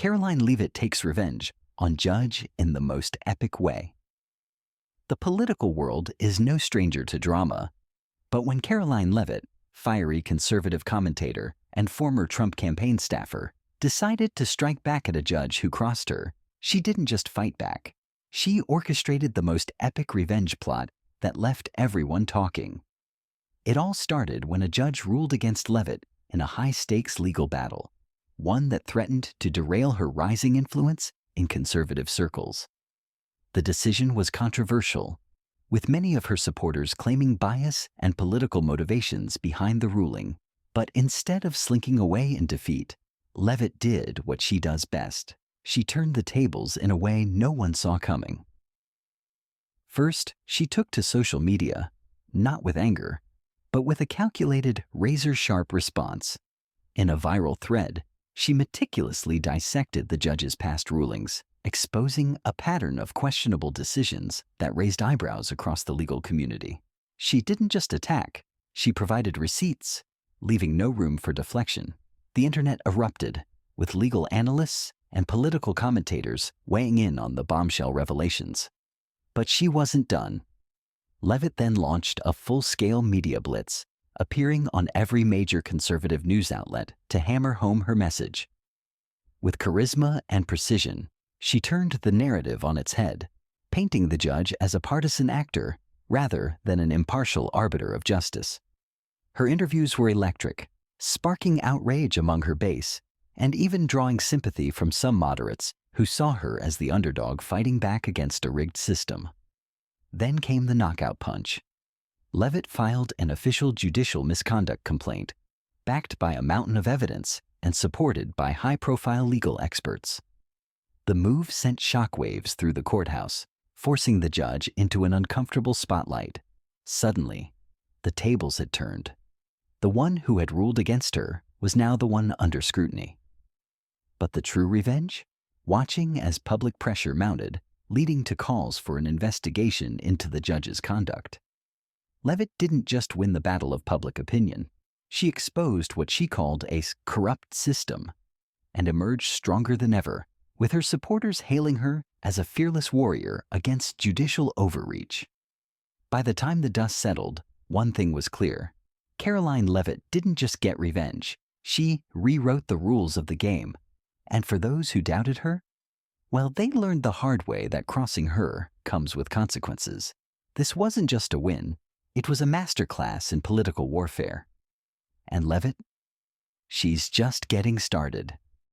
Karoline Leavitt takes revenge on Judge in the most epic way. The political world is no stranger to drama, but when Karoline Leavitt, fiery conservative commentator and former Trump campaign staffer, decided to strike back at a judge who crossed her, she didn't just fight back. She orchestrated the most epic revenge plot that left everyone talking. It all started when a judge ruled against Leavitt in a high-stakes legal battle, one that threatened to derail her rising influence in conservative circles. The decision was controversial, with many of her supporters claiming bias and political motivations behind the ruling. But instead of slinking away in defeat, Leavitt did what she does best. She turned the tables in a way no one saw coming. First, she took to social media, not with anger, but with a calculated, razor-sharp response. In a viral thread, she meticulously dissected the judge's past rulings, exposing a pattern of questionable decisions that raised eyebrows across the legal community. She didn't just attack, she provided receipts, leaving no room for deflection. The internet erupted, with legal analysts and political commentators weighing in on the bombshell revelations. But she wasn't done. Leavitt then launched a full-scale media blitz, appearing on every major conservative news outlet to hammer home her message. With charisma and precision, she turned the narrative on its head, painting the judge as a partisan actor rather than an impartial arbiter of justice. Her interviews were electric, sparking outrage among her base, and even drawing sympathy from some moderates who saw her as the underdog fighting back against a rigged system. Then came the knockout punch. Leavitt filed an official judicial misconduct complaint, backed by a mountain of evidence and supported by high-profile legal experts. The move sent shockwaves through the courthouse, forcing the judge into an uncomfortable spotlight. Suddenly, the tables had turned. The one who had ruled against her was now the one under scrutiny. But the true revenge? Watching as public pressure mounted, leading to calls for an investigation into the judge's conduct. Leavitt didn't just win the battle of public opinion. She exposed what she called a corrupt system and emerged stronger than ever, with her supporters hailing her as a fearless warrior against judicial overreach. By the time the dust settled, one thing was clear. Karoline Leavitt didn't just get revenge, she rewrote the rules of the game. And for those who doubted her, well, they learned the hard way that crossing her comes with consequences. This wasn't just a win, it was a masterclass in political warfare. And Leavitt? She's just getting started.